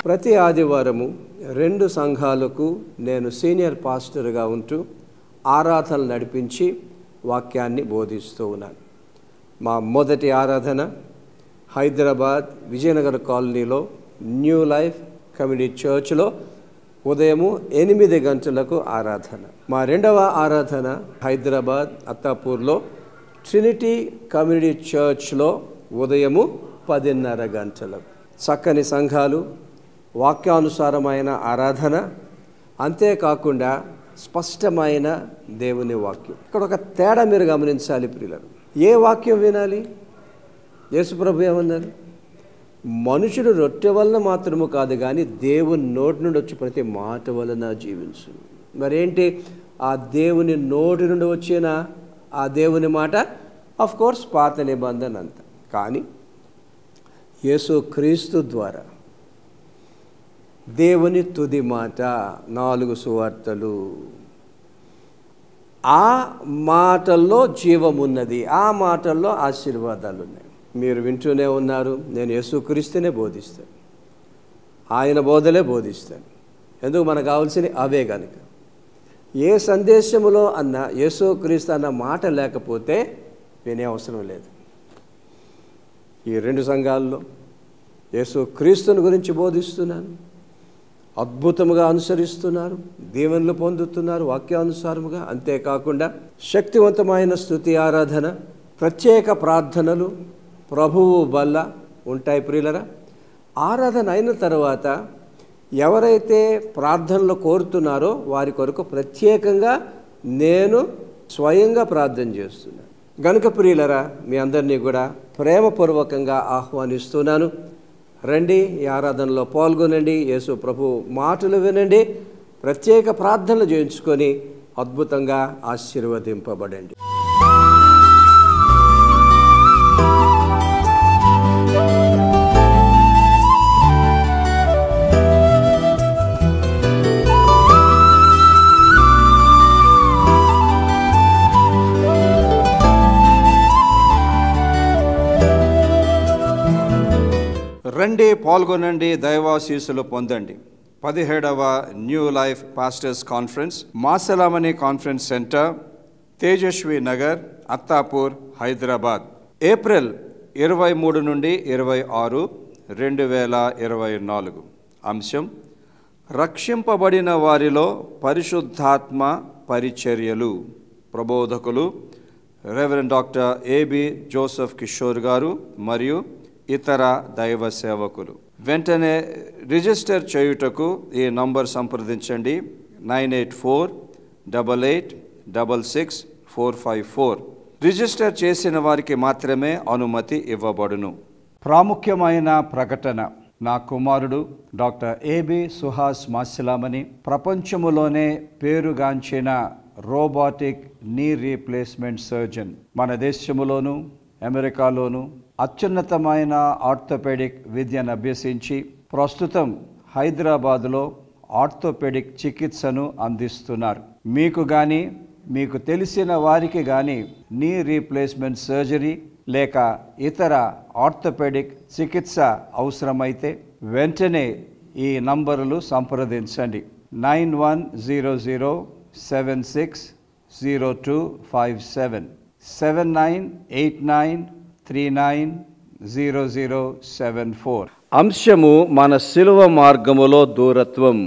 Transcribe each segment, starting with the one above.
ప్రతి ఆదివారము 2 సంఘాలకు నేను సీనియర్ పాస్టర్గా ఉంటూ ఆరాధనలు నడిపించి వాక్యాన్ని బోధిస్తూ ఉన్నాను. మా మొదటి ఆరాధన హైదరాబాద్ విజయనగర్ కాలనీలో న్యూ లైఫ్ కమ్యూనిటీ చర్చ్లో ఉదయము 8 గంటలకు ఆరాధన. మా రెండవ ఆరాధన హైదరాబాద్ అత్తాపూర్లో ట్రినిటీ కమ్యూనిటీ చర్చ్లో ఉదయము 10:30 గంటలకు. చక్కని సంఘాలు, వాక్యానుసారమైన ఆరాధన, అంతేకాకుండా స్పష్టమైన దేవుని వాక్యం. ఇక్కడ ఒక తేడా మీరు గమనించాలి ప్రియులారా. ఏ వాక్యం వినాలి? యేసుప్రభు ఏమన్నారు? మనుషుడు రొట్టె వలన మాత్రము కాదు కానీ దేవుని నోటి నుండి వచ్చి ప్రతి మాట వలన జీవించు. మరేంటి ఆ దేవుని నోటి నుండి వచ్చిన ఆ దేవుని మాట? ఆఫ్ కోర్స్ పాత నిబంధన అంత. కానీ యేసు క్రీస్తు ద్వారా దేవుని తుది మాట 4 సువార్తలు. ఆ మాటల్లో జీవమున్నది, ఆ మాటల్లో ఆశీర్వాదాలు ఉన్నాయి. మీరు వింటూనే ఉన్నారు. నేను యేసుక్రీస్తునే బోధిస్తాను, ఆయన బోధలే బోధిస్తాను. ఎందుకు? మనకు కావాల్సినవి అవే కనుక. ఏ సందేశములో అన్న యేసుక్రీస్తు అన్న మాట లేకపోతే వినే అవసరం లేదు. ఈ 2 సంఘాల్లో యేసుక్రీస్తుని గురించి బోధిస్తున్నాను, అద్భుతముగా అనుసరిస్తున్నారు, దీవెనలు పొందుతున్నారు వాక్యానుసారముగా. అంతేకాకుండా శక్తివంతమైన స్తుతి ఆరాధన, ప్రత్యేక ప్రార్థనలు ప్రభువు వల్ల ఉంటాయి ప్రియులరా. ఆరాధన అయిన తర్వాత ఎవరైతే ప్రార్థనలు కోరుతున్నారో వారి కొరకు ప్రత్యేకంగా నేను స్వయంగా ప్రార్థన చేస్తున్నాను. గనుక ప్రియులరా, మీ అందరినీ కూడా ప్రేమపూర్వకంగా ఆహ్వానిస్తున్నాను. రండి, ఈ ఆరాధనలో పాల్గొనండి, యేసు ప్రభు మాటలు వినండి, ప్రత్యేక ప్రార్థనలు చేయించుకొని అద్భుతంగా ఆశీర్వదింపబడండి. రండి, పాల్గొనండి, దైవాశీస్సులు పొందండి. 17వ న్యూ లైఫ్ పాస్టర్స్ కాన్ఫరెన్స్, మాసలామణి conference centre, Tejasvi Nagar, Attapur, Hyderabad. April 23 నుండి 26, 2024. అంశం: రక్షింపబడిన వారిలో పరిశుద్ధాత్మ పరిచర్యలు. ప్రబోధకులు reverend doctor A B Joseph Kishore గారు మరియు ఇతర దైవ సేవకులు. వెంటనే రిజిస్టర్ చేయుటకు ఈ నంబర్ సంప్రదించండి: 9848866454. రిజిస్టర్ చేసిన వారికి మాత్రమే అనుమతి ఇవ్వబడును. ప్రాముఖ్యమైన ప్రకటన: నా కుమారుడు డాక్టర్ ఏబి సుహాస్ మాసిలామణి ప్రపంచములోనే పేరుగాంచిన రోబోటిక్ నీ రీప్లేస్మెంట్ సర్జన్. మన దేశములోను అమెరికాలోను అత్యున్నతమైన ఆర్థోపెడిక్ విద్యను అభ్యసించి ప్రస్తుతం హైదరాబాదులో ఆర్థోపెడిక్ చికిత్సను అందిస్తున్నారు. మీకు కానీ మీకు తెలిసిన వారికి కానీ నీ రీప్లేస్మెంట్ సర్జరీ లేక ఇతర ఆర్థోపెడిక్ చికిత్స అవసరమైతే వెంటనే ఈ నంబరులు సంప్రదించండి: 9100760257, 7989390074. అంశము: మన శిలువ మార్గములో దూరత్వం.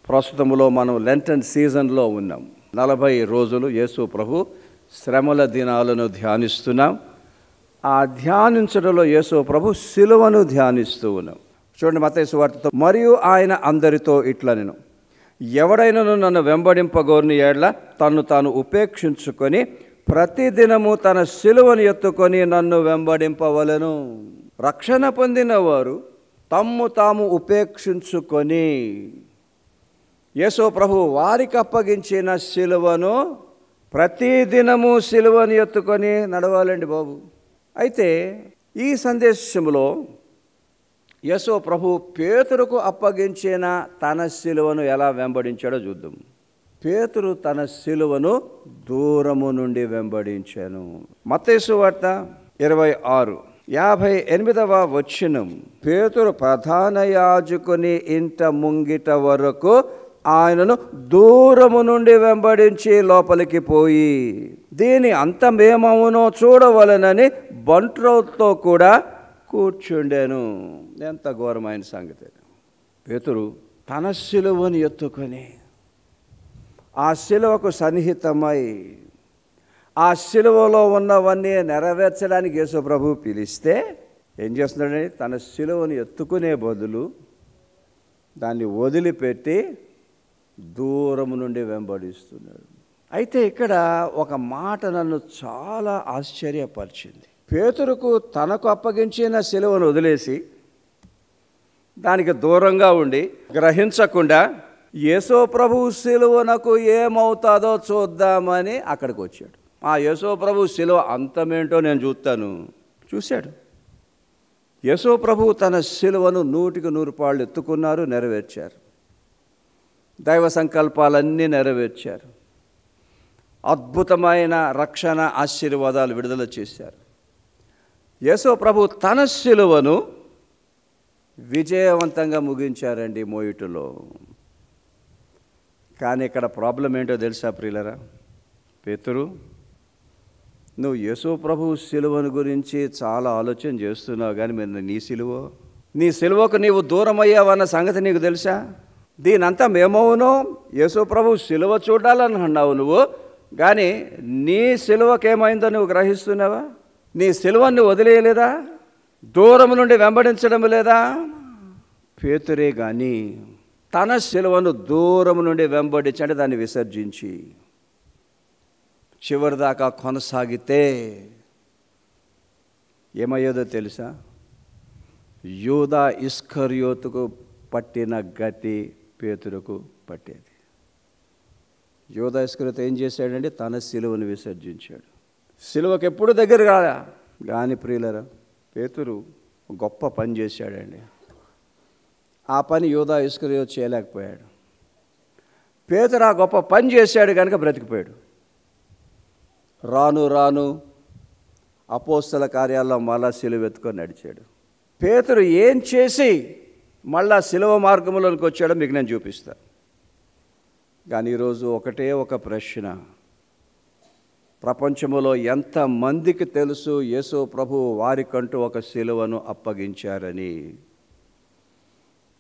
ప్రస్తుతములో మనం లెంటన్ సీజన్లో ఉన్నాం. 40 రోజులు యేసు ప్రభు శ్రమల దినాలను ధ్యానిస్తున్నాం. ఆ ధ్యానించడంలో యేసు ప్రభు శిలువను ధ్యానిస్తూ ఉన్నాం. చూడండి, మత్తయి సువార్తతో: మరియు ఆయన అందరితో ఇట్లనెను, ఎవడైనను నన్ను వెంబడింపగోరిన యెడల తన్ను తాను ఉపేక్షించుకొని ప్రతిదినము తన శిలువను ఎత్తుకొని నన్ను వెంబడింపవలెను. రక్షణ పొందిన వారు తమ్ము తాము ఉపేక్షించుకొని యేసు ప్రభు వారికి అప్పగించిన శిలువను ప్రతిదినము శిలువను ఎత్తుకొని నడవాలండి బాబు. అయితే ఈ సందేశంలో యేసు ప్రభు పేతురుకు అప్పగించిన తన శిలువను ఎలా వెంబడించాడో చూద్దాం. పేతురు తన శిలువను దూరము నుండి వెంబడించాను. మత్తయి సువార్త 26, 58వ వచనం, పేతురు ప్రధాన యాజకుని ఇంట ముంగిట వరకు ఆయనను దూరము నుండి వెంబడించి లోపలికి పోయి దీని అంతమేమవునో చూడవలనని బంట్రోతో కూడా కూర్చుండెను. ఎంత ఘోరమైన సంగతి! పేతురు తన సిలువను ఎత్తుకొని ఆ సిలువకు సన్నిహితమై ఆ సిలువలో ఉన్నవన్నీ నెరవేర్చడానికి యేసు ప్రభు పిలిస్తే ఏం చేస్తున్నాడని తన సిలువను ఎత్తుకునే బదులు దాన్ని వదిలిపెట్టి దూరం నుండి వెంబడిస్తున్నాడు. అయితే ఇక్కడ ఒక మాట నన్ను చాలా ఆశ్చర్యపరిచింది. పేతురుకు తనకు అప్పగించిన సిలువను వదిలేసి దానికి దూరంగా ఉండి గ్రహించకుండా యేసు ప్రభు సిలువనకు ఏమవుతాదో చూద్దామని అక్కడికి వచ్చాడు. ఆ యేసు ప్రభు సిలువ అంతమేంటో నేను చూశాడు. యేసు ప్రభు తన సిలువను 100కి 100 ఎత్తుకున్నారు, నెరవేర్చారు. దైవ సంకల్పాలన్నీ నెరవేర్చారు. అద్భుతమైన రక్షణ ఆశీర్వాదాలు విడుదల చేశారు. యేసు ప్రభు తన సిలువను విజయవంతంగా ముగించారండి మోయుటలో. కానీ ఇక్కడ ప్రాబ్లం ఏంటో తెలుసా ప్రియులరా? పేతురు, నువ్వు యేసు ప్రభు సిలువను గురించి చాలా ఆలోచన చేస్తున్నావు, కానీ మీరు నీ సిలువకు నీవు దూరం అయ్యావన్న సంగతి నీకు తెలుసా? దీనంతా మేమవునో యేసు ప్రభు సిలువ చూడాలని అన్నావు నువ్వు, కానీ నీ సిలువకేమైందో నువ్వు గ్రహిస్తున్నావా? నీ సిలువను వదిలేయలేదా? దూరం నుండి వెంబడించడం లేదా? పేతురే కానీ తన సిలువను దూరం నుండి వెంబడించి, అంటే దాన్ని విసర్జించి చివరిదాకా కొనసాగితే ఏమయ్యేదో తెలుసా? యూదా ఇస్కరియోతుకు పట్టిన గతి పేతురుకు పట్టేది. యూదా ఇస్కరియోతు ఏం చేశాడంటే తన సిలువను విసర్జించాడు. సిలువకు ఎప్పుడు దగ్గర కాదా? కానీ ప్రియులరా, పేతురు గొప్ప పని చేశాడండి. ఆ పని యూదా ఇస్కరియోతు చేయలేకపోయాడు. పేతురు ఆ గొప్ప పని చేశాడు కనుక బ్రతికిపోయాడు. రాను రాను అపోస్తల కార్యాల్లో మళ్ళా సిలువ ఎత్తుకొని నడిచాడు. పేతురు ఏం చేసి మళ్ళా సిలువ మార్గంలోనికి వచ్చాడో మీకు నేను చూపిస్తాను. కానీ ఈరోజు ఒకటే ఒక ప్రశ్న, ప్రపంచంలో ఎంతమందికి తెలుసు యేసు ప్రభు వారికంటూ ఒక సిలువను అప్పగించారని?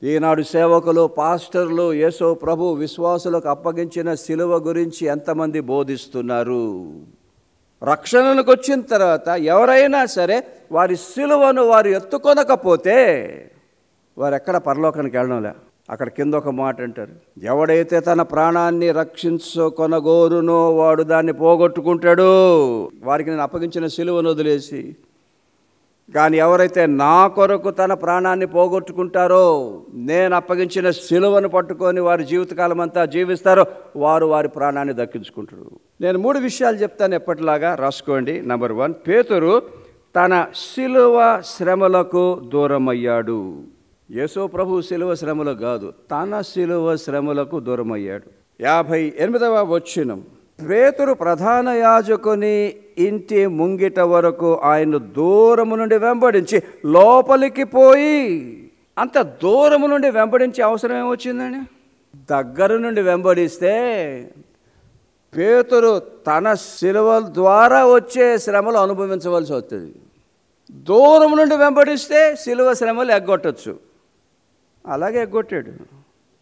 ఈనాడు సేవకులు, పాస్టర్లు యేసు ప్రభు విశ్వాసులకు అప్పగించిన సిలువ గురించి ఎంతమంది బోధిస్తున్నారు? రక్షణలకు వచ్చిన తర్వాత ఎవరైనా సరే వారి సిలువను వారు ఎత్తుకొనకపోతే వారు ఎక్కడ పరలోకానికి వెళ్ళడంలే. అక్కడ కింద ఒక మాట అంటారు, ఎవడైతే తన ప్రాణాన్ని రక్షించుకొనగోరునో వాడు దాన్ని పోగొట్టుకుంటాడు. వారికి నేను అప్పగించిన సిలువను వదిలేసి, కానీ ఎవరైతే నా కొరకు తన ప్రాణాన్ని పోగొట్టుకుంటారో, నేను అప్పగించిన సిలువను పట్టుకొని వారి జీవితకాలం అంతా జీవిస్తారో, వారు వారి ప్రాణాన్ని దక్కించుకుంటారు. నేను 3 విషయాలు చెప్తాను, ఎప్పటిలాగా రాసుకోండి. నంబర్ 1, పేతురు తన సిలువ శ్రమలకు దూరమయ్యాడు. యేసు ప్రభు సిలువ శ్రమలు కాదు, తన సిలువ శ్రమలకు దూరమయ్యాడు. 58వ వచనం, పేతురు ప్రధాన యాజకుని ఇంటి ముంగిట వరకు ఆయన దూరము నుండి వెంబడించి లోపలికి పోయి. అంత దూరము నుండి వెంబడించే అవసరం ఏమొచ్చిందండి? దగ్గర నుండి వెంబడిస్తే పేతురు తన సిలువ ద్వారా వచ్చే శ్రమలు అనుభవించవలసి వస్తుంది. దూరం నుండి వెంబడిస్తే సిలువ శ్రమలు ఎగ్గొట్టచ్చు. అలాగే ఎగ్గొట్టాడు.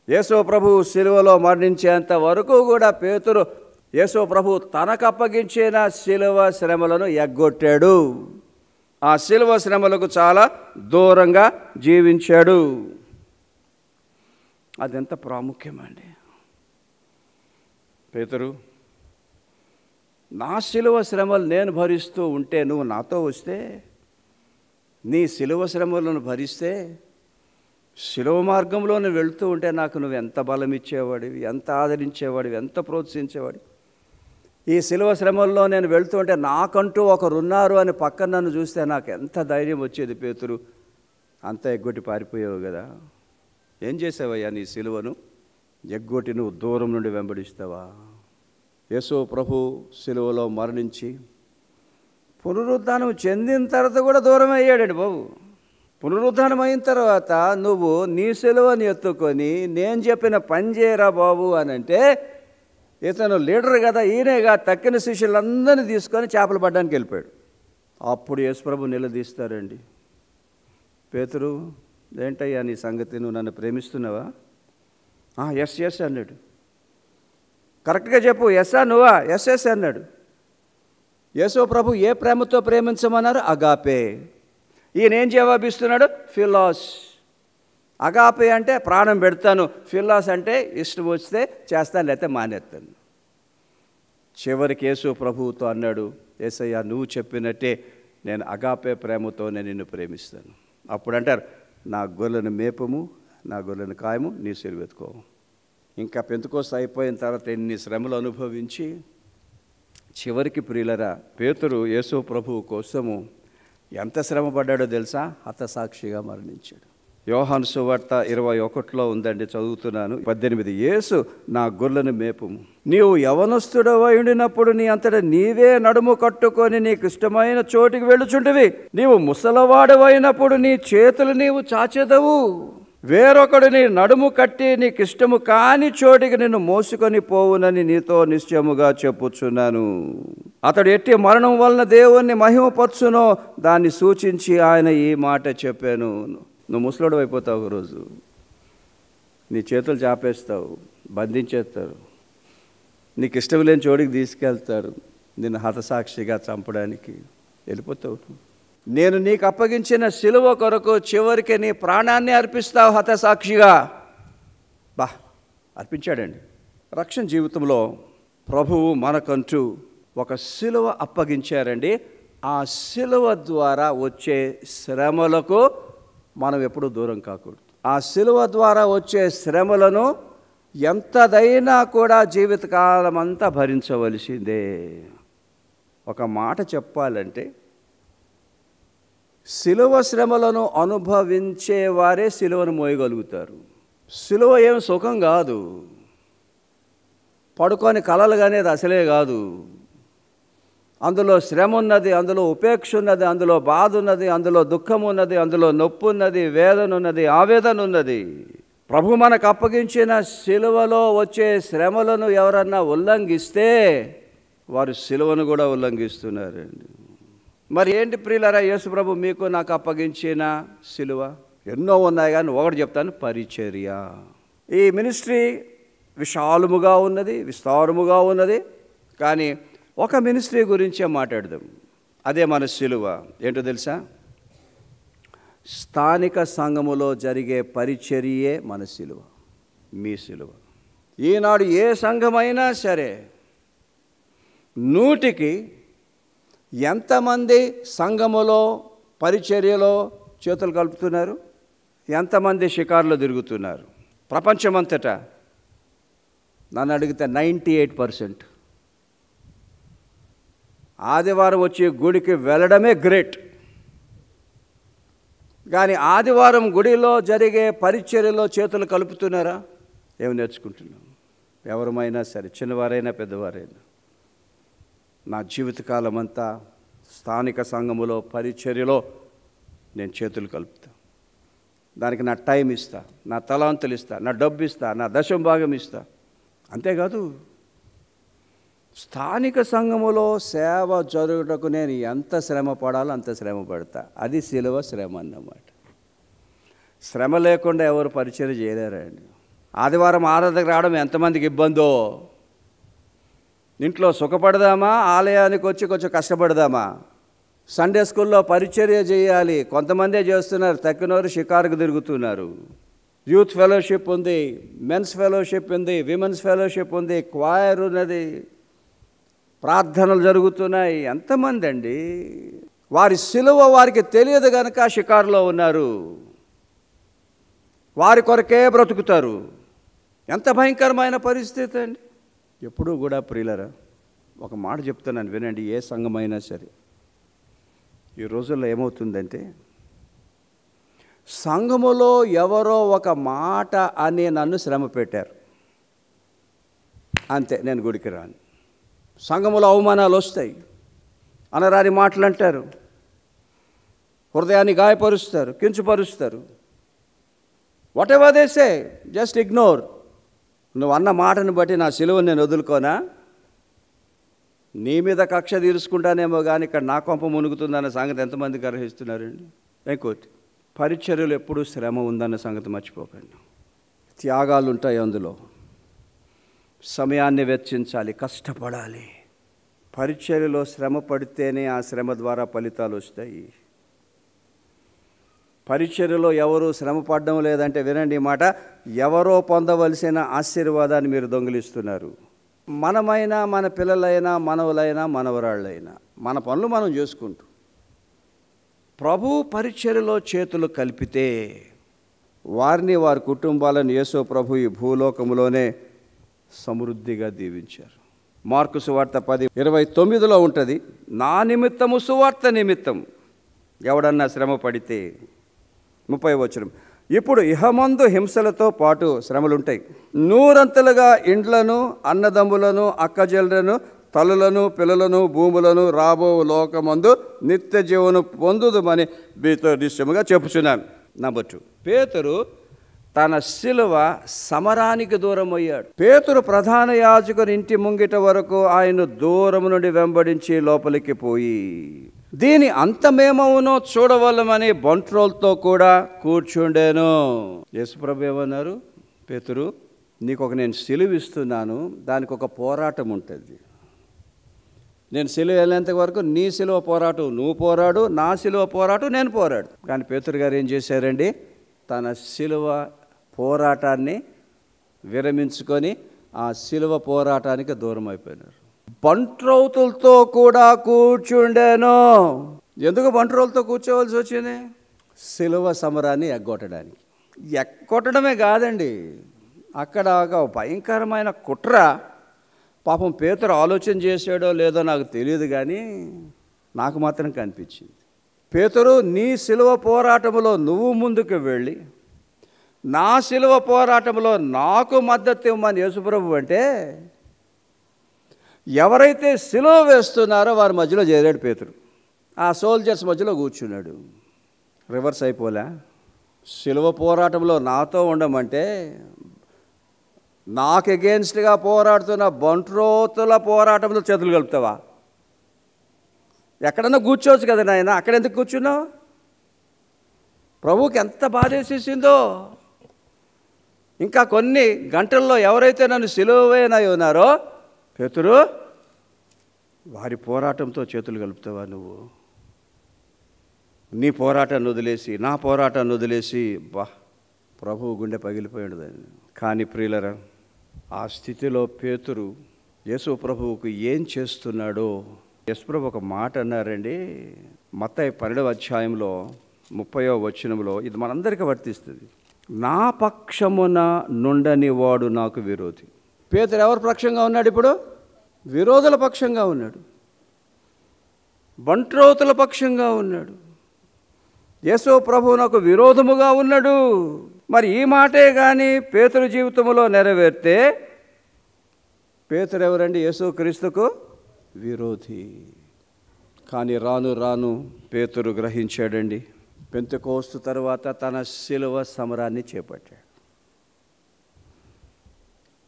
యేసు ప్రభు సిలువలో మరణించేంత వరకు కూడా పేతురు యేసు ప్రభు తనకు అప్పగించిన సిలువ శ్రమలను ఎగ్గొట్టాడు. ఆ సిలువ శ్రమలకు చాలా దూరంగా జీవించాడు. అదెంత ప్రాముఖ్యమండి. పేతురు, నా సిలువ శ్రమలు నేను భరిస్తూ ఉంటే, నువ్వు నాతో వస్తే, నీ సిలువ శ్రమలను భరిస్తే, సిలువ మార్గంలో నువ్వు వెళుతూ ఉంటే నాకు నువ్వు ఎంత బలం ఇచ్చేవాడివి, ఎంత ఆదరించేవాడివి, ఎంత ప్రోత్సహించేవాడివి. ఈ సిలువ శ్రమల్లో నేను వెళుతూ ఉంటే నాకంటూ ఒకరున్నారు అని పక్కన నన్ను చూస్తే నాకు ఎంత ధైర్యం వచ్చేది. పేతురు, అంత ఎగ్గొట్టి పారిపోయావు కదా. ఏం చేసావయ్యా? నీ సిలువను ఎగ్గొట్టి నువ్వు దూరం నుండి వెంబడిస్తావా? యేసు ప్రభు సిలువలో మరణించి పునరుద్ధానం చెందిన తర్వాత కూడా దూరం అయ్యాడండి బాబు. పునరుద్ధానం అయిన తర్వాత నువ్వు నీ సిలువని ఎత్తుకొని నేను చెప్పిన పని చేయరా బాబు అని అంటే, ఇతను లీడర్ కదా, ఈయనేగా తక్కిన శిష్యులందరినీ తీసుకొని చేపలు పడ్డానికి వెళ్ళిపోయాడు. అప్పుడు యేసుప్రభు నిలదీస్తారండి, పేతురు ఏంటయ్యా నీ సంగతి, నువ్వు నన్ను ప్రేమిస్తున్నావా? ఎస్ ఎస్ అన్నాడు. కరెక్ట్గా చెప్పు, ఎస్సా నువ్వా? ఎస్ ఎస్ అన్నాడు. యేసు ప్రభు ఏ ప్రేమతో ప్రేమించమన్నారు? అగాపే. ఈయన ఏం జవాబిస్తున్నాడు? ఫిలాస్. అగాపే అంటే ప్రాణం పెడతాను, ఫిలాస్ అంటే ఇష్టం వస్తే చేస్తాను లేకపోతే మానేస్తాను. చివరికి యేసు ప్రభువుతో అన్నాడు, యేసయ్యా నువ్వు చెప్పినట్టే నేను అగాపే ప్రేమతోనే నిన్ను ప్రేమిస్తాను. అప్పుడు అంటారు, నా గొర్రెలను మేపము, నా గొర్రెలను కాయము, నీ సిలువెత్తుకోము. ఇంకా పెంతెకోస్తు అయిపోయిన తర్వాత ఎన్ని శ్రమలు అనుభవించి చివరికి ప్రియులరా, పేతురు యేసు ప్రభువు కోసము ఎంత శ్రమ పడ్డాడో తెలుసా? హతసాక్షిగా మరణించాడు. యోహాను సువార్త 21లో ఉందండి, చదువుతున్నాను 18. యేసు నా గొర్రెలను మేపుము, నీవు యవనస్తుడవై ఉండినప్పుడు నీ అంతటా నీవే నడుము కట్టుకొని నీకు ఇష్టమైన చోటికి వెళ్ళుచుంటివి. నీవు ముసలవాడవైనప్పుడు నీ చేతులు నీవు చాచెదవు, వేరొకడు నీ నడుము కట్టి నీకు ఇష్టము కాని చోటికి నిన్ను మోసుకొని పోవునని నీతో నిశ్చయముగా చెప్పుచున్నాను. అతడు ఎట్టి మరణం వలన దేవుణ్ణి మహిమపరచునో దాన్ని సూచించి ఆయన ఈ మాట చెప్పాను. నువ్వు ముసలోడు అయిపోతావు, ఒకరోజు నీ చేతులు చాపేస్తావు, బంధించేస్తారు, నీకు ఇష్టం లేని చోటికి తీసుకెళ్తారు, నిన్ను హతసాక్షిగా చంపడానికి వెళ్ళిపోతావు. నేను నీకు అప్పగించిన సిలువ కొరకు చివరికి నీ ప్రాణాన్ని అర్పిస్తావు హతసాక్షిగా. అర్పించాడండి. రక్షణ జీవితంలో ప్రభువు మనకంటూ ఒక సిలువ అప్పగించారండి. ఆ సిలువ ద్వారా వచ్చే శ్రమలకు మనం ఎప్పుడూ దూరం కాకూడదు. ఆ సిలువ ద్వారా వచ్చే శ్రమలను ఎంతదైనా కూడా జీవితకాలం అంతా భరించవలసిందే. ఒక మాట చెప్పాలంటే, సిలువ శ్రమలను అనుభవించేవారే సిలువను మోయగలుగుతారు. సిలువ ఏం సుఖం కాదు, పడుకొని కలలు అనేది అసలే కాదు. అందులో శ్రమ ఉన్నది, అందులో ఉపేక్ష ఉన్నది, అందులో బాధ ఉన్నది, అందులో దుఃఖం ఉన్నది, అందులో నొప్పి ఉన్నది, వేదన ఉన్నది, ఆవేదన ఉన్నది. ప్రభు మనకు అప్పగించిన సిలువలో వచ్చే శ్రమలను ఎవరన్నా ఉల్లంఘిస్తే వారు సిలువను కూడా ఉల్లంఘిస్తున్నారండి. మరి ఏంటి ప్రియులారా, యేసు ప్రభు మీకు నాకు అప్పగించిన సిలువ? ఎన్నో ఉన్నాయి కానీ ఒకటి చెప్తాను, పరిచర్య. ఈ మినిస్ట్రీ విశాలముగా ఉన్నది, విస్తారముగా ఉన్నది, కానీ ఒక మినిస్ట్రీ గురించే మాట్లాడదాం. అదే మన సిలువ. ఏంటో తెలుసా? స్థానిక సంఘములో జరిగే పరిచర్యే మన సిలువ, మీ సిలువ. ఈనాడు ఏ సంఘమైనా సరే 100కి ఎంతమంది సంఘములో పరిచర్యలో చేతులు కలుపుతున్నారు? ఎంతమంది షికారులో తిరుగుతున్నారు? ప్రపంచమంతటా నన్ను అడిగితే 98%. ఆదివారం వచ్చి గుడికి వెళ్ళడమే గ్రేట్, కానీ ఆదివారం గుడిలో జరిగే పరిచర్యలో చేతులు కలుపుతున్నారా? ఏమి నేర్చుకుంటున్నాం? ఎవరమైనా సరే, చిన్నవారైనా పెద్దవారైనా, నా జీవితకాలం అంతా స్థానిక సంఘములో పరిచర్యలో నేను చేతులు కలుపుతా. దానికి నా టైం ఇస్తా, నా తలాంతులు ఇస్తా, నా డబ్బు ఇస్తా, నా దశమ భాగం ఇస్తా. అంతేకాదు, స్థానిక సంఘములో సేవ జరుగుటకు నేను ఎంత శ్రమ పడాలో అంత శ్రమ పడతా. అది సిలువ శ్రమ అన్నమాట. శ్రమ లేకుండా ఎవరు పరిచర్య చేయలేరండి. ఆదివారం ఆరాధనకు రావడం ఎంతమందికి ఇబ్బందో. ఇంట్లో సుఖపడదామా, ఆలయానికి వచ్చి కొంచెం కష్టపడదామా? సండే స్కూల్లో పరిచర్య చేయాలి, కొంతమందే చేస్తున్నారు, తక్కినవారు షికారుకు తిరుగుతున్నారు. యూత్ ఫెలోషిప్ ఉంది, మెన్స్ ఫెలోషిప్ ఉంది, విమెన్స్ ఫెలోషిప్ ఉంది, క్వైర్ ఉన్నది, ప్రార్థనలు జరుగుతున్నాయి. ఎంతమంది అండి? వారి సిలువ వారికి తెలియదు కనుక షికారులో ఉన్నారు, వారి కొరకే బ్రతుకుతారు. ఎంత భయంకరమైన పరిస్థితి అండి. ఎప్పుడూ కూడా ప్రియులరా, ఒక మాట చెప్తున్నాను వినండి. ఏ సంఘమైనా సరే ఈ రోజుల్లో ఏమవుతుందంటే, సంఘములో ఎవరో ఒక మాట అని నన్ను శ్రమ పెట్టారు, అంతే, నేను గుడికి రాను. సంఘములో అవమానాలు వస్తాయి, అనరాని మాటలు అంటారు, హృదయాన్ని గాయపరుస్తారు, కించపరుస్తారు. Whatever they say, just ignore. నువ్వు అన్న మాటను బట్టి నా సిలువను నేను వదులుకోనా? నీ మీద కక్ష తీర్చుకుంటానేమో కానీ ఇక్కడ నా కొంప మునుగుతుందన్న సంగతి ఎంతమంది గ్రహిస్తున్నారండి? ఇంకోటి, పరిచర్యలు ఎప్పుడూ శ్రమ ఉందన్న సంగతి మర్చిపోకండి. త్యాగాలు ఉంటాయి, అందులో సమయాన్ని వెచ్చించాలి, కష్టపడాలి. పరిచర్యలో శ్రమ పడితేనే ఆ శ్రమ ద్వారా ఫలితాలు వస్తాయి. పరిచర్యలో ఎవరు శ్రమ పడడం లేదంటే వినండి ఈ మాట, ఎవరో పొందవలసిన ఆశీర్వాదాన్ని మీరు దొంగిలిస్తున్నారు. మనమైనా, మన పిల్లలైనా, మనవలైనా, మనవరాళ్ళైనా మన పనులు మనం చేసుకుంటూ ప్రభు పరిచర్యలో చేతులు కలిపితే వారిని, వారి కుటుంబాలను యేసు ప్రభు ఈ భూలోకములోనే సమృద్ధిగా దీవించారు. మార్కు సువార్త 10:29 ఉంటుంది, నా నిమిత్తము, సువార్త నిమిత్తం ఎవడన్నా శ్రమ పడితే. 30వ వచనం, ఇప్పుడు ఇహమందు హింసలతో పాటు శ్రమలుంటాయి, నూరంతలుగా ఇండ్లను, అన్నదమ్ములను, అక్కజెల్లను, తల్లులను, పిల్లలను, భూములను రాబో లోకమందు నిత్య జీవను పొందుదమని మీతో నిశ్చయముగా చెప్పుచున్నాను. నంబర్ 2, పేతురు తన సిలువ సమరానికి దూరం అయ్యాడు. పేతురు ప్రధాన యాజకుని ఇంటి ముంగిట వరకు ఆయన దూరం నుండి వెంబడించి లోపలికి పోయి దీని అంతమేమవునో చూడవలమని బంట్రోల్తో కూడా కూర్చుండేను. యేసుప్రభు ఏమన్నారు? పేతురు, నీకు నేను సిలువ ఇస్తున్నాను, దానికి ఒక పోరాటం ఉంటుంది. నేను సిలువ వెళ్ళేంత వరకు నీ సిలువ పోరాటం నువ్వు పోరాడు, నా సిలువ పోరాటం నేను పోరాడు. కానీ పేతురు గారు ఏం చేశారండి? తన సిలువ పోరాటాన్ని విరమించుకొని ఆ సిలువ పోరాటానికి దూరం అయిపోయినారు. బంట్రౌతులతో కూడా కూర్చుండేను. ఎందుకు బంట్రౌలతో కూర్చోవలసి వచ్చింది? సిలువ సమరాన్ని ఎగ్గొట్టడానికి. ఎగ్గొట్టడమే కాదండి, అక్కడ ఒక భయంకరమైన కుట్ర. పాపం పేతురు ఆలోచన చేసాడో లేదో నాకు తెలియదు, కానీ నాకు మాత్రం కనిపించింది. పేతురు, నీ సిలువ పోరాటంలో నువ్వు ముందుకు వెళ్ళి నా సిలువ పోరాటంలో నాకు మద్దతు ఇవ్వమని యేసుప్రభు అంటే, ఎవరైతే సిలువ వేస్తున్నారో వారి మధ్యలో చేరాడు పేతురు. ఆ సోల్జర్స్ మధ్యలో కూర్చున్నాడు. రివర్స్ అయిపోలే. సిలువ పోరాటంలో నాతో ఉండమంటే నాకు ఎగెన్స్ట్గా పోరాడుతున్న బంట్రోతుల పోరాటంలో చేతులు కలుపుతావా? ఎక్కడన్నా కూర్చోవచ్చు కదా నాయన, అక్కడ ఎందుకు కూర్చున్నావు? ప్రభువుకి ఎంత బాధేసేసిందో. ఇంకా కొన్ని గంటల్లో ఎవరైతే నన్ను సిలువైనా ఉన్నారో పేతురు, వారి పోరాటంతో చేతులు కలుపుతావా నువ్వు? నీ పోరాటాన్ని వదిలేసి, నా పోరాటాన్ని వదిలేసి, ప్రభువు గుండె పగిలిపోయాడు దాన్ని. కానీ ప్రియులరా, ఆ స్థితిలో పేతురు యేసు ప్రభువుకు ఏం చేస్తున్నాడో యేసు ప్రభు ఒక మాట అన్నారండి. మత్తయి 12వ అధ్యాయంలో 30వ వచనంలో, ఇది మనందరికీ వర్తిస్తుంది. నా పక్షమున నుండని వాడు నాకు విరోధి. పేతురు ఎవరి పక్షంగా ఉన్నాడు? ఇప్పుడు విరోధుల పక్షంగా ఉన్నాడు, బంట్రోతుల పక్షంగా ఉన్నాడు. యేసు ప్రభువు నాకు విరోధముగా ఉన్నాడు. మరి ఈ మాటే కానీ పేతురు జీవితంలో నెరవేరితే, పేతురు ఎవరండి? యేసుక్రీస్తుకు విరోధి. కానీ రాను రాను పేతురు గ్రహించాడండి. పెంతెకోస్తు తర్వాత తన సిలువ సమరాన్ని చేపట్టాడు.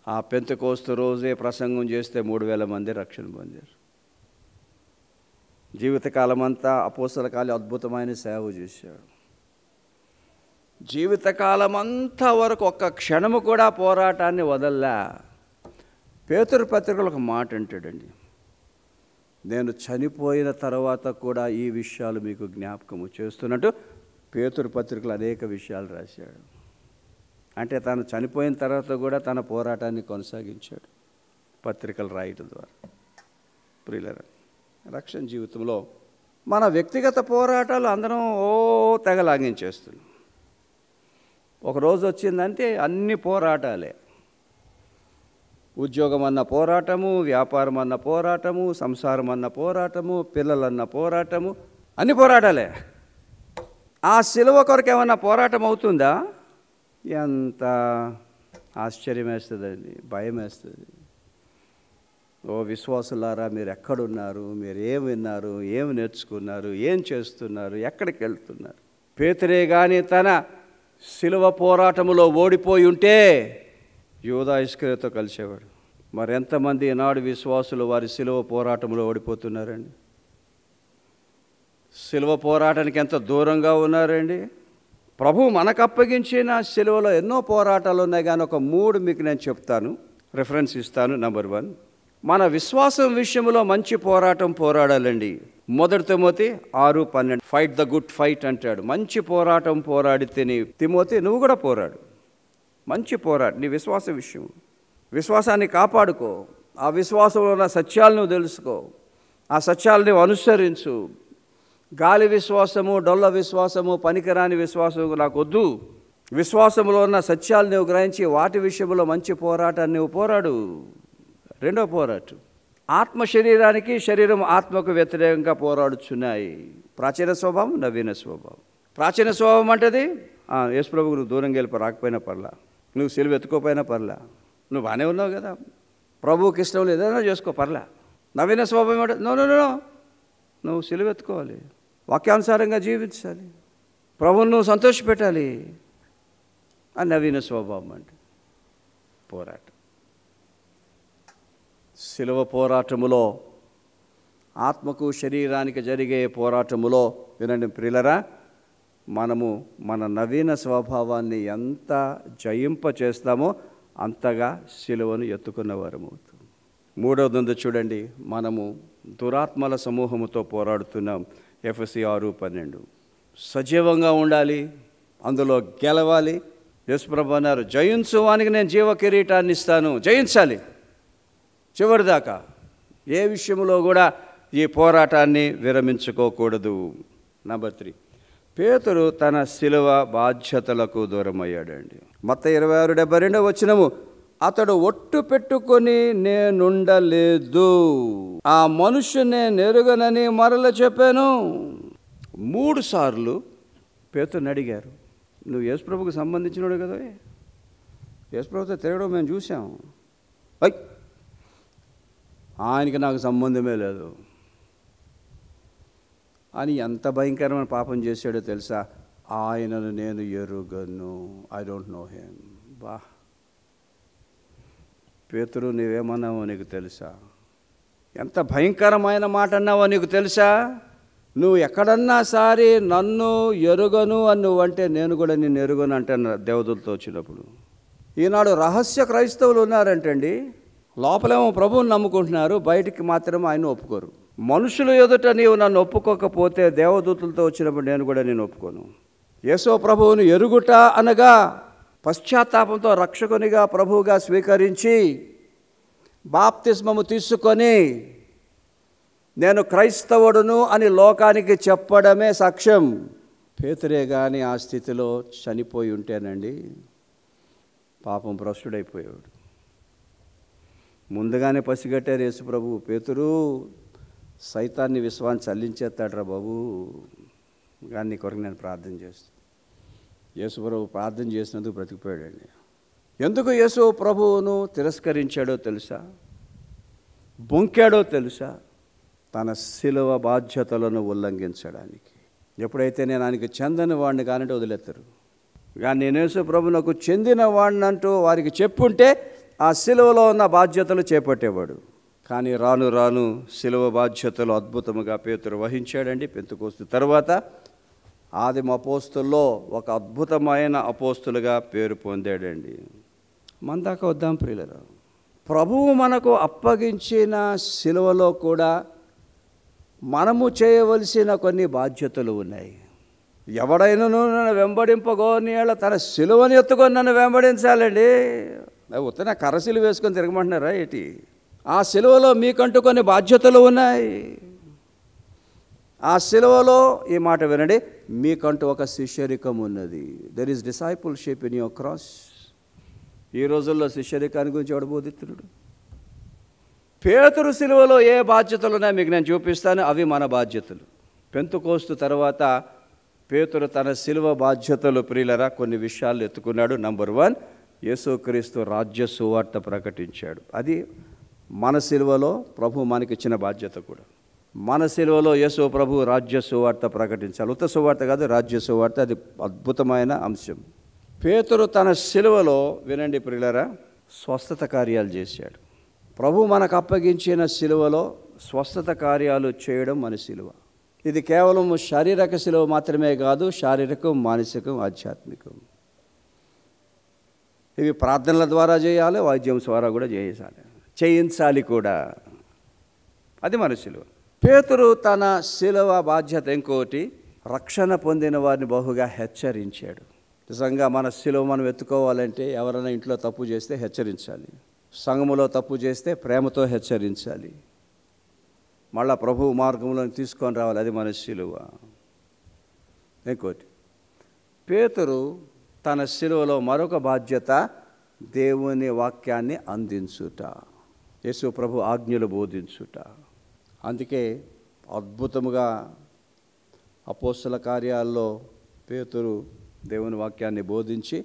ఆ పెంతెకోస్తు రోజే ప్రసంగం చేస్తే 3000 మంది రక్షణ పొందారు. జీవితకాలం అంతా అపోస్తల కాలి అద్భుతమైన సేవ చేశాడు. జీవితకాలం అంతా వరకు ఒక్క క్షణము కూడా పోరాటాన్ని వదల్లా. పేతురు పత్రికలో ఒక మాట అంటాడండి, నేను చనిపోయిన తర్వాత కూడా ఈ విషయాలు మీకు జ్ఞాపకము చేస్తున్నట్టు పేతురు పత్రికలు అనేక విషయాలు రాశాడు. అంటే తను చనిపోయిన తర్వాత కూడా తన పోరాటాన్ని కొనసాగించాడు పత్రికలు రాయటం ద్వారా. ప్రియులరా, రక్షణ జీవితంలో మన వ్యక్తిగత పోరాటాలు అందరం తెగ లాగించేస్తున్నాం. ఒకరోజు వచ్చిందంటే అన్ని పోరాటాలే. ఉద్యోగం అన్న పోరాటము, వ్యాపారం అన్న పోరాటము, సంసారం అన్న పోరాటము, పిల్లలన్న పోరాటము, అన్ని పోరాటాలే. ఆ సిలువ కొరకు ఏమన్నా పోరాటం అవుతుందా? ఎంత ఆశ్చర్యం వేస్తుందండి, భయం వేస్తుంది. ఓ విశ్వాసులారా, మీరు ఎక్కడున్నారు? మీరు ఏం విన్నారు? ఏం నేర్చుకున్నారు? ఏం చేస్తున్నారు? ఎక్కడికి వెళ్తున్నారు? పేతురే కానీ తన శిలువ పోరాటములో ఓడిపోయి ఉంటే యూదా ఇస్కరియోతుతో కలిసేవాడు. మరెంతమంది ఈనాడు విశ్వాసులు వారి శిలువ పోరాటంలో ఓడిపోతున్నారండి? శిలువ పోరాటానికి ఎంత దూరంగా ఉన్నారండి? ప్రభు మనకు అప్పగించిన శిలువలో ఎన్నో పోరాటాలు ఉన్నాయి, కానీ ఒక 3 మీకు నేను చెప్తాను, రిఫరెన్స్ ఇస్తాను. నంబర్ 1, మన విశ్వాసం విషయంలో మంచి పోరాటం పోరాడాలండి. 1 Timothy 6:12 fight the good fight అంటాడు. మంచి పోరాటం పోరాడితే తిమోతి నువ్వు కూడా పోరాడు. మంచి పోరాడు నీ విశ్వాస విషయం. విశ్వాసాన్ని కాపాడుకో. ఆ విశ్వాసంలో ఉన్న సత్యాలను తెలుసుకో. ఆ సత్యాలని అనుసరించు. గాలి విశ్వాసము, డొల్ల విశ్వాసము, పనికిరాని విశ్వాసము నాకు వద్దు. విశ్వాసంలో ఉన్న సత్యాలు నువ్వు గ్రహించి వాటి విషయంలో మంచి పోరాటాన్ని నువ్వు పోరాడు. 2వ పోరాటం, ఆత్మ శరీరానికి, శరీరం ఆత్మకు వ్యతిరేకంగా పోరాడుచున్నాయి. ప్రాచీన స్వభావం, నవీన స్వభావం. ప్రాచీన స్వభావం అంటది యేసుప్రభుకు నువ్వు దూరంగా వెళ్ళి రాకపోయినా పర్లా, నువ్వు సిలువ ఎత్తుకోపోయినా పర్లా, నువ్వు బాగానే ఉన్నావు కదా, ప్రభువుకి ఇష్టం లేదు ఏదైనా చేసుకో పర్లా. నవీన స్వభావం అంటే నో, నువ్వు సిలువ ఎత్తుకోవాలి, వాక్యానుసారంగా జీవించాలి, ప్రభువును నువ్వు సంతోషపెట్టాలి. ఆ నవీన స్వభావం అంటే పోరాటం. శిలువ పోరాటములో, ఆత్మకు శరీరానికి జరిగే పోరాటములో వినండి ప్రియులరా, మనము మన నవీన స్వభావాన్ని ఎంత జయింప చేస్తామో అంతగా శిలువను ఎత్తుకున్నవారం అవుతాం. 3వది చూడండి, మనము దురాత్మల సమూహముతో పోరాడుతున్నాం. ఎఫెసీ 6:12 సజీవంగా ఉండాలి, అందులో గెలవాలి. యేసుప్రభు అన్నారు, జయించు వానికి నేను జీవ కిరీటాన్ని ఇస్తాను. జయించాలి చివరిదాకా. ఏ విషయంలో కూడా ఈ పోరాటాన్ని విరమించుకోకూడదు. నంబర్ 3, పేతురు తన శిలువ బాధ్యతలకు దూరమయ్యాడండి. మత్తయి 26:72 అతడు ఒట్టు పెట్టుకొని నేనుండలేదు, ఆ మనుష్యునే నెరుగనని మరల చెప్పాను. 3 సార్లు పేతురుని అడిగారు, నువ్వు యేసుప్రభుకు సంబంధించినోడు కదా, యేసుప్రభుతో తిరగడం మేము చూసాం, ఆయనకి నాకు సంబంధమే లేదు అని ఎంత భయంకరమైన పాపం చేశాడో తెలుసా? ఆయనను నేను ఎరుగను, ఐ డోంట్ నో హిమ్. బా పేతురు, నీవేమన్నావో నీకు తెలుసా? ఎంత భయంకరమైన మాట అన్నావో నీకు తెలుసా? నువ్వు ఎక్కడన్నా సరే నన్ను ఎరుగను అని నువ్వంటే నేను కూడా నిన్ను ఎరుగను అంటే దేవదూతలతో వచ్చినప్పుడు. ఈనాడు రహస్య క్రైస్తవులు ఉన్నారంటండి, లోపలేమో ప్రభువుని నమ్ముకుంటున్నారు, బయటికి మాత్రం ఆయన ఒప్పుకోరు. మనుషులు ఎదుట నీవు నన్ను ఒప్పుకోకపోతే దేవదూతలతో వచ్చినప్పుడు నేను కూడా నేను ఒప్పుకోను. యేసు ప్రభువును ఎరుగుట అనగా పశ్చాత్తాపంతో రక్షకునిగా ప్రభువుగా స్వీకరించి బాప్తిస్మము తీసుకొని నేను క్రైస్తవుడును అని లోకానికి చెప్పడమే సాక్ష్యం. పేతురే కానీ ఆ స్థితిలో చనిపోయి ఉంటేనండి పాపం భ్రష్టుడైపోయాడు. ముందుగానే పసిగట్టారు యేసు ప్రభు, పేతురు సైతాన్ని విశ్వాన్ని చల్లించేస్తాడ్రా బాబు, కానీ నీ కొరకు నేను ప్రార్థన చేస్తాను. యేసు ప్రభు ప్రార్థన చేసినందుకు బ్రతికిపోయాడండి. ఎందుకు యేసు ప్రభువును తిరస్కరించాడో తెలుసా? బొంకాడో తెలుసా? తన శిలువ బాధ్యతలను ఉల్లంఘించడానికి. ఎప్పుడైతే నేను ఆయనకి చెందని వాడిని కానంటే వదిలేస్తారు, కానీ నేను యేసు ప్రభువునకు చెందిన వాడిని అంటూ వారికి చెప్పుంటే ఆ శిలువలో ఉన్న బాధ్యతలు చేపట్టేవాడు. కానీ రాను రాను శిలువ బాధ్యతలు అద్భుతముగా పేతురు వహించాడండి. పెంతెకోస్తు తర్వాత ఆదిమ అపోస్తుల్లో ఒక అద్భుతమైన అపోస్తులుగా పేరు పొందాడండి. మన దాకా వద్దాం ప్రియులరా. ప్రభువు మనకు అప్పగించిన శిలువలో కూడా మనము చేయవలసిన కొన్ని బాధ్యతలు ఉన్నాయి. ఎవడైనాను నన్ను వెంబడింపగోనియాల తన శిలువని ఎత్తుకొని నన్ను వెంబడించాలండి. ఉత్తన కర్రశిలువ వేసుకొని తిరగమంటున్నారా ఏంటి? ఆ శిలువలో మీకంటూ కొన్ని బాధ్యతలు ఉన్నాయి. ఆ శిలువలో ఈ మాట వినండి, మీకంటూ ఒక శిష్యరికం ఉన్నది. There is discipleship in your cross. ఈ రోజుల్లో శిష్యరికాన్ని గురించి ఎవడు బోధిస్తున్నాడు? పేతురు శిలువలో ఏ బాధ్యతలు ఉన్నాయో మీకు నేను చూపిస్తాను, అవి మన బాధ్యతలు. పెంతెకోస్తు తర్వాత పేతురు తన శిలువ బాధ్యతలు ప్రియులరా కొన్ని విషయాలు ఎత్తుకున్నాడు. నంబర్ 1, యేసుక్రీస్తు రాజ్య సువార్త ప్రకటించాడు. అది మన సిలువలో ప్రభు మనకిచ్చిన బాధ్యత కూడా. మన సిలువలో యేసు ప్రభు రాజ్య సువార్త ప్రకటించాలి. ఉత్త సువార్త కాదు, రాజ్య సువార్త. అది అద్భుతమైన అంశం. పేతురు తన సిలువలో, వినండి ప్రియులారా, స్వస్థత కార్యాలు చేశాడు. ప్రభు మనకు అప్పగించిన సిలువలో స్వస్థత కార్యాలు చేయడం మన సిలువ. ఇది కేవలం శారీరక సిలువ మాత్రమే కాదు, శారీరకం, మానసికం, ఆధ్యాత్మికం. ఇవి ప్రార్థనల ద్వారా చేయాలి, వాద్యం ద్వారా కూడా చేయించాలి కూడా. అది మన సిలువ. పేతురు తన సిలువ బాధ్యత ఇంకోటి, రక్షణ పొందిన వారిని బహుగా హెచ్చరించాడు. నిజంగా మన సిలువ మనం ఎత్తుకోవాలంటే ఎవరైనా ఇంట్లో తప్పు చేస్తే హెచ్చరించాలి, సంఘములో తప్పు చేస్తే ప్రేమతో హెచ్చరించాలి, మళ్ళా ప్రభు మార్గంలో తీసుకొని రావాలి. అది మన సిలువ. ఇంకోటి, పేతురు తన సిలువలో మరొక బాధ్యత దేవుని వాక్యాన్ని అందించుట, యేసు ప్రభు ఆజ్ఞలు బోధించుట. అందుకే అద్భుతముగా అపోస్తల కార్యాల్లో పేతురు దేవుని వాక్యాన్ని బోధించి,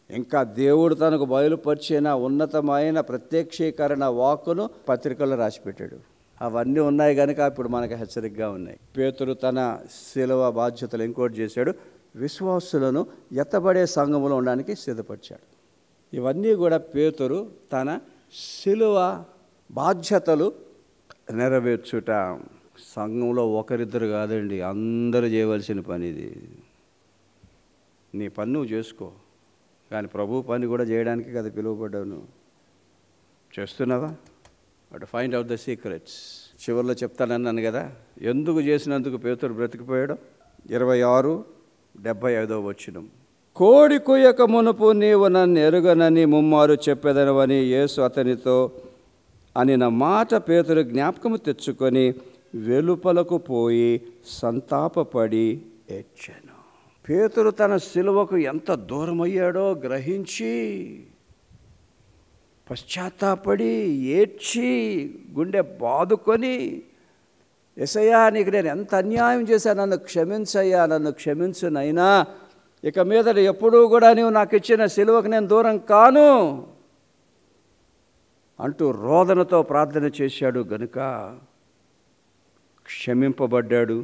ఇంకా దేవుడు తనకు బయలుపరిచిన ఉన్నతమైన ప్రత్యక్షీకరణ వాక్కును పత్రికల్లో రాసిపెట్టాడు. అవన్నీ ఉన్నాయి కనుక ఇప్పుడు మనకు హెచ్చరికగా ఉన్నాయి. పేతురు తన సిలువ బాధ్యతలు ఇంకోటి చేశాడు, విశ్వాసులను ఎత్తబడే సంఘములో ఉండడానికి సిద్ధపరిచాడు. ఇవన్నీ కూడా పేతురు తన సిలువ బాధ్యతలు నెరవేర్చుట. సంఘంలో ఒకరిద్దరు కాదండి, అందరూ చేయవలసిన పని ఇది. నీ పని నువ్వు చేసుకో, కానీ ప్రభు పని కూడా చేయడానికి కదా పిలువబడ్డావు. నువ్వు చేస్తున్నావా? But find out the secrets. చివరిలో చెప్తానన్నాను కదా, ఎందుకు చేసినందుకు పేతురు బ్రతికిపోయాడు. 26:75 వచనం. కోడి కొయ్యక మునుపు నీవు నన్ను ఎరుగనని ముమ్మారు చెప్పేదనవని యేసు అతనితో అనిన మాట పేతురు జ్ఞాపకము తెచ్చుకొని వెలుపలకు పోయి సంతాపపడి ఏడ్చెను. పేతురు తన సిలువకు ఎంత దూరమయ్యాడో గ్రహించి పశ్చాత్తాపడి ఏడ్చి గుండె బాదుకొని, యేసయ్యా నీకు నేను ఎంత అన్యాయం చేశాను, నన్ను క్షమించయ్యా, నన్ను క్షమించు నైనా, ఇక మీదట ఎప్పుడూ కూడా నీవు నాకు ఇచ్చిన సిలువకు నేను దూరం కాను అంటూ రోదనతో ప్రార్థన చేశాడు గనుక క్షమింపబడ్డాడు.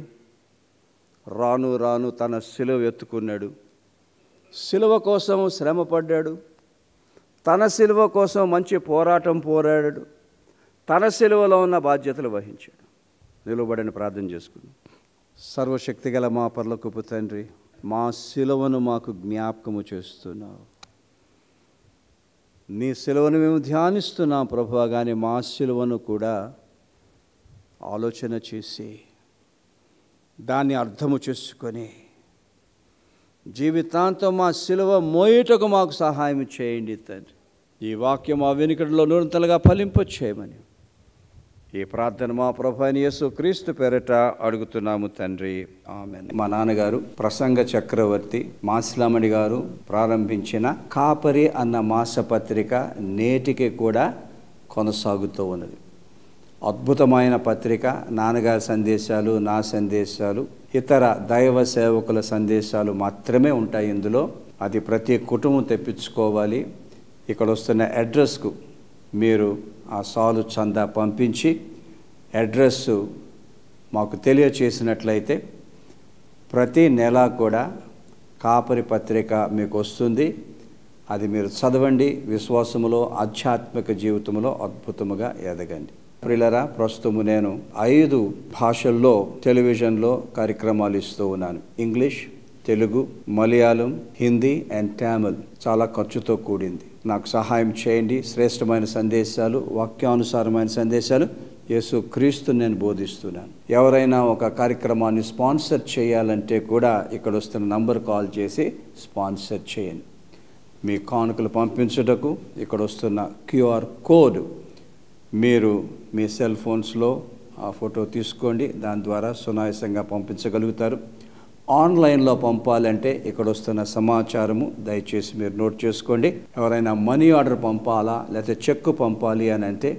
రాను రాను తన సిలువ ఎత్తుకున్నాడు. సిలువ కోసం శ్రమపడ్డాడు. తన సిలువ కోసం మంచి పోరాటం పోరాడాడు. తన సిలువలో ఉన్న బాధ్యతలు వహించాడు. నిలువబడిన ప్రార్థన చేసుకుని, సర్వశక్తి గల మా పరలోకపు తండ్రి, మా సిలువను మాకు జ్ఞాపకము చేస్తున్నావు. నీ సిలువను మేము ధ్యానిస్తున్నాం ప్రభువా, కానీ మా సిలువను కూడా ఆలోచన చేసి దాన్ని అర్థము చేసుకొని జీవితాంతం మా సిలువ మోయుటకు మాకు సహాయం చేయండి తండ్రి. ఈ వాక్యం మా వెనుకడిలో నూతనగా ఫలింపచేయమని ఈ ప్రార్థన మా ప్రభు అయిన యేసు క్రీస్తు పేరట అడుగుతున్నాము తండ్రి, ఆమేన్. మా నాన్నగారు ప్రసంగ చక్రవర్తి మాసిలామణి గారు ప్రారంభించిన కాపరి అన్న మాసపత్రిక నేటికి కూడా కొనసాగుతూ ఉన్నది. అద్భుతమైన పత్రిక. నాన్నగారి సందేశాలు, నా సందేశాలు, ఇతర దైవ సేవకుల సందేశాలు మాత్రమే ఉంటాయి ఇందులో. అది ప్రతి కుటుంబం తెప్పించుకోవాలి. ఇక్కడ వస్తున్న అడ్రస్కు మీరు ఆ సాలు చందా పంపించి అడ్రస్ మాకు తెలియచేసినట్లయితే ప్రతి నెల కూడా కాపరి పత్రిక మీకు వస్తుంది. అది మీరు చదవండి. విశ్వాసములో, ఆధ్యాత్మిక జీవితంలో అద్భుతముగా ఎదగండి. ప్రియులారా, ప్రస్తుతము నేను 5 భాషల్లో టెలివిజన్లో కార్యక్రమాలు ఇస్తూ ఉన్నాను. English, Telugu, Malayalam, Hindi and Tamil. చాలా ఖర్చుతో కూడింది. నాకు సహాయం చేయండి. శ్రేష్టమైన సందేశాలు, వాక్యానుసారమైన సందేశాలు యేసు క్రీస్తు నేను బోధిస్తున్నాను. ఎవరైనా ఒక కార్యక్రమాన్ని స్పాన్సర్ చేయాలంటే కూడా ఇక్కడ వస్తున్న నంబర్ కాల్ చేసి స్పాన్సర్ చేయండి. మీ కానుకలు పంపించుటకు ఇక్కడ వస్తున్న QR కోడ్ మీరు మీ సెల్ ఫోన్స్లో ఆ ఫోటో తీసుకోండి. దాని ద్వారా సునాయాసంగా పంపించగలుగుతారు. ఆన్లైన్లో పంపాలంటే ఇక్కడ వస్తున్న సమాచారము దయచేసి మీరు నోట్ చేసుకోండి. ఎవరైనా మనీ ఆర్డర్ పంపాలా లేకపోతే చెక్కు పంపాలి అని అంటే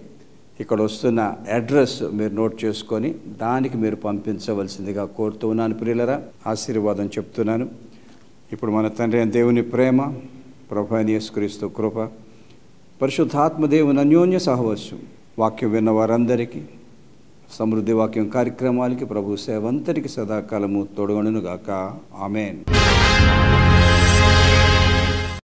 ఇక్కడ వస్తున్న అడ్రస్ మీరు నోట్ చేసుకొని దానికి మీరు పంపించవలసిందిగా కోరుతూ ఉన్నాను. ప్రియులరా, ఆశీర్వాదం చెప్తున్నాను. ఇప్పుడు మన తండ్రి అయిన దేవుని ప్రేమ, ప్రభు అయిన యేసుక్రీస్తు కృప, పరిశుద్ధాత్మ దేవుని అన్యోన్య సహవాసం వాక్యం విన్న వారందరికీ, సమృద్ధి వాక్యం కార్యక్రమాలకి, ప్రభు సేవంతటికి సదాకాలము తోడుగొనుగాక. ఆమెన్.